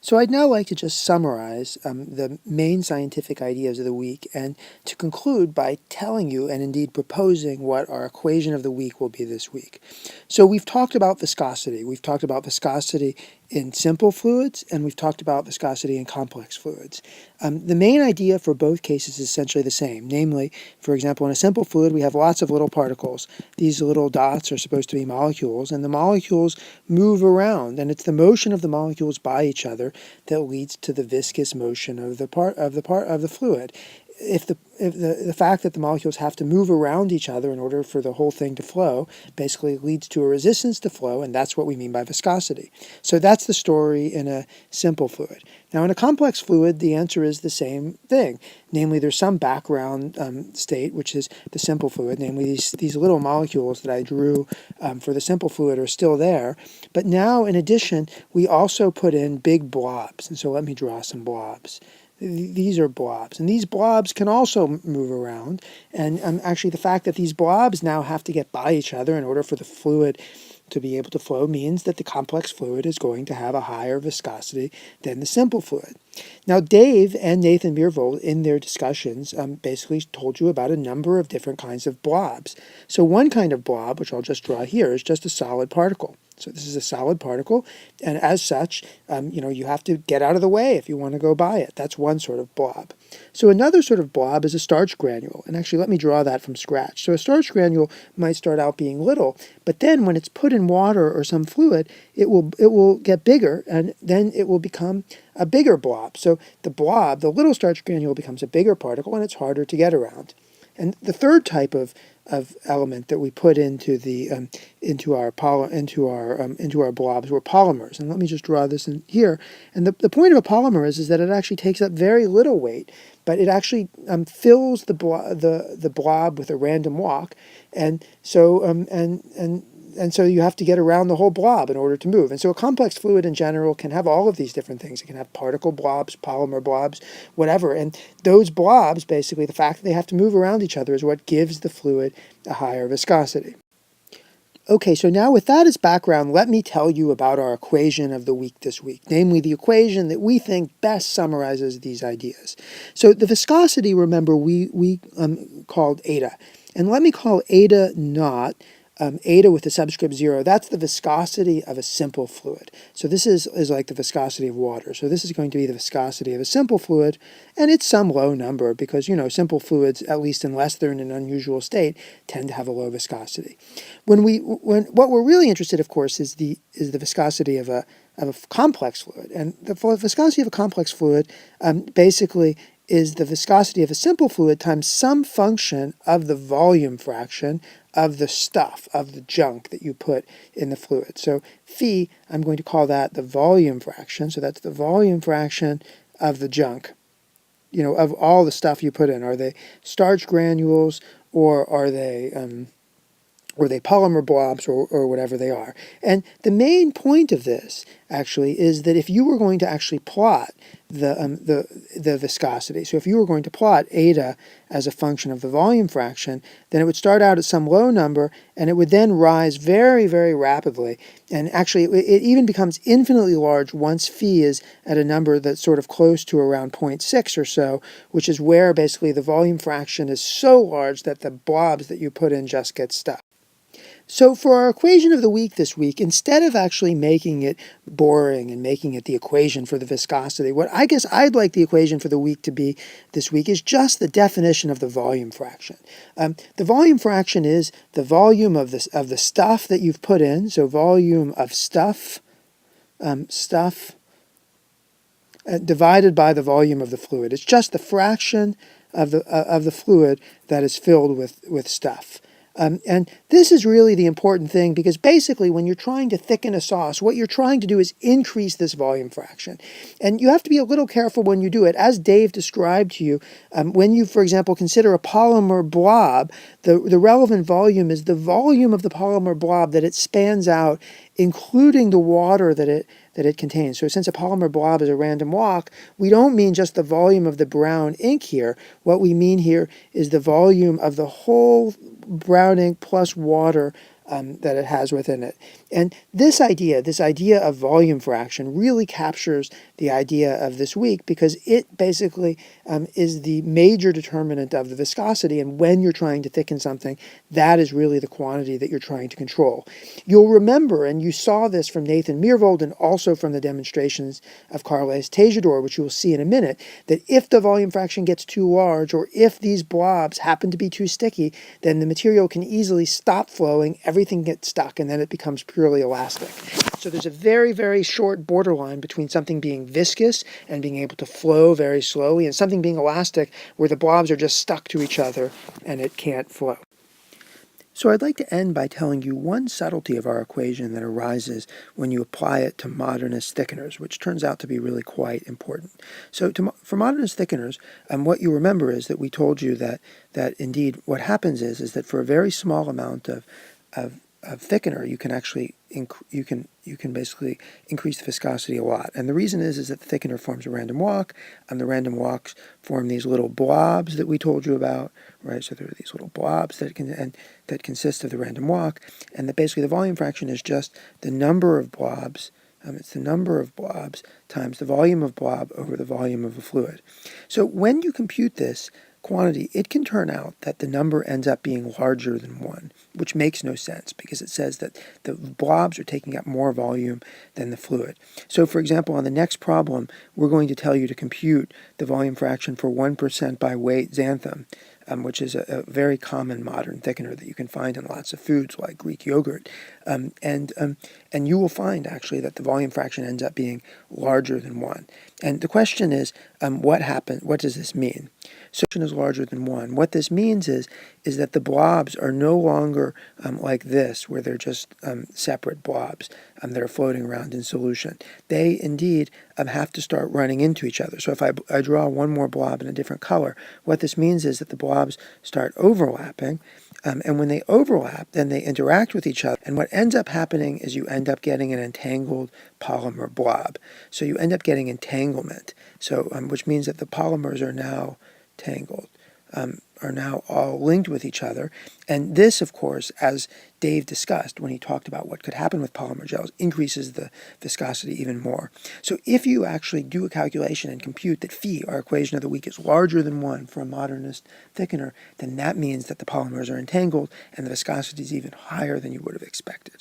So I'd now like to just summarize the main scientific ideas of the week and to conclude by telling you and indeed proposing what our equation of the week will be this week. So we've talked about viscosity. We've talked about viscosity in simple fluids and we've talked about viscosity in complex fluids. The main idea for both cases is essentially the same. Namely, for example, in a simple fluid we have lots of little particles. These little dots are supposed to be molecules, and the molecules move around, and it's the motion of the molecules by each other that leads to the viscous motion of the fluid. If the fact that the molecules have to move around each other in order for the whole thing to flow basically leads to a resistance to flow, and that's what we mean by viscosity. So that's the story in a simple fluid. Now in a complex fluid, the answer is the same thing. Namely, there's some background state, which is the simple fluid. Namely, these little molecules that I drew for the simple fluid are still there. But now, in addition, we also put in big blobs. And so let me draw some blobs. These are blobs, and these blobs can also move around, and actually the fact that these blobs now have to get by each other in order for the fluid to be able to flow means that the complex fluid is going to have a higher viscosity than the simple fluid. Now, Dave and Nathan Myhrvold, in their discussions, basically told you about a number of different kinds of blobs. So one kind of blob, which I'll just draw here, is just a solid particle. So this is a solid particle, and as such, you have to get out of the way if you want to go by it. That's one sort of blob. So another sort of blob is a starch granule, and actually let me draw that from scratch. So a starch granule might start out being little, but then when it's put in water or some fluid, it will get bigger, and then it will become a bigger blob. So the little starch granule becomes a bigger particle, and it's harder to get around. And the third type of element that we put into our blobs were polymers. And let me just draw this in here. And the point of a polymer is that it actually takes up very little weight, but it actually fills the blob with a random walk, and so so you have to get around the whole blob in order to move. And so a complex fluid in general can have all of these different things. It can have particle blobs, polymer blobs, whatever. And those blobs, basically, the fact that they have to move around each other is what gives the fluid a higher viscosity. Okay, so now with that as background, let me tell you about our equation of the week this week, namely the equation that we think best summarizes these ideas. So the viscosity, remember, we called eta. And let me call eta naught, eta with the subscript 0, that's the viscosity of a simple fluid. So this is like the viscosity of water. So this is going to be the viscosity of a simple fluid, and it's some low number because, simple fluids, at least unless they're in an unusual state, tend to have a low viscosity. What we're really interested, of course, is the viscosity of a complex fluid. And the viscosity of a complex fluid basically is the viscosity of a simple fluid times some function of the volume fraction of the stuff, of the junk that you put in the fluid. So phi, I'm going to call that the volume fraction. So that's the volume fraction of the junk, of all the stuff you put in. Are they starch granules, or are they polymer blobs, or whatever they are? And the main point of this actually is that if you were going to actually plot the viscosity, so if you were going to plot eta as a function of the volume fraction, then it would start out at some low number, and it would then rise very, very rapidly. And actually, it even becomes infinitely large once phi is at a number that's sort of close to around 0.6 or so, which is where basically the volume fraction is so large that the blobs that you put in just get stuck. So for our equation of the week this week, instead of actually making it boring and making it the equation for the viscosity, what I guess I'd like the equation for the week to be this week is just the definition of the volume fraction. The volume fraction is the volume of the stuff that you've put in, so volume of stuff, divided by the volume of the fluid. It's just the fraction of the fluid that is filled with stuff. And this is really the important thing, because basically when you're trying to thicken a sauce, what you're trying to do is increase this volume fraction. And you have to be a little careful when you do it. As Dave described to you, when you, for example, consider a polymer blob, the relevant volume is the volume of the polymer blob that it spans out, including the water that it contains. So since a polymer blob is a random walk, we don't mean just the volume of the brown ink here. What we mean here is the volume of the whole brown ink plus water that it has within it. And this idea of volume fraction, really captures the idea of this week, because it basically is the major determinant of the viscosity. And when you're trying to thicken something, that is really the quantity that you're trying to control. You'll remember, and you saw this from Nathan Myhrvold and also from the demonstrations of Carles Tejedor, which you will see in a minute, that if the volume fraction gets too large, or if these blobs happen to be too sticky, then the material can easily stop flowing, everything gets stuck, and then it becomes purely elastic. So there's a very, very short borderline between something being viscous and being able to flow very slowly, and something being elastic where the blobs are just stuck to each other and it can't flow. So I'd like to end by telling you one subtlety of our equation that arises when you apply it to modernist thickeners, which turns out to be really quite important. So for modernist thickeners, what you remember is that we told you that indeed what happens is that for a very small amount of thickener, you can actually you can basically increase the viscosity a lot. And the reason is that the thickener forms a random walk, and the random walks form these little blobs that we told you about, right? So there are these little blobs that consist of the random walk, and that basically the volume fraction is just the number of blobs. It's the number of blobs times the volume of blob over the volume of a fluid. So when you compute this quantity, it can turn out that the number ends up being larger than 1, which makes no sense because it says that the blobs are taking up more volume than the fluid. So for example, on the next problem, we're going to tell you to compute the volume fraction for 1% by weight xanthan, which is a very common modern thickener that you can find in lots of foods like Greek yogurt. And you will find actually that the volume fraction ends up being larger than 1. And the question is, what happened? What does this mean? So is larger than 1. What this means is that the blobs are no longer like this, where they're just separate blobs that are floating around in solution. They indeed have to start running into each other. So if I draw one more blob in a different color, what this means is that the blobs start overlapping, and when they overlap, then they interact with each other. And what ends up happening is you end up getting an entangled polymer blob. So you end up getting entanglement. So which means that the polymers are now tangled, are now all linked with each other. And this, of course, as Dave discussed when he talked about what could happen with polymer gels, increases the viscosity even more. So if you actually do a calculation and compute that phi, our equation of the week, is larger than 1 for a modernist thickener, then that means that the polymers are entangled and the viscosity is even higher than you would have expected.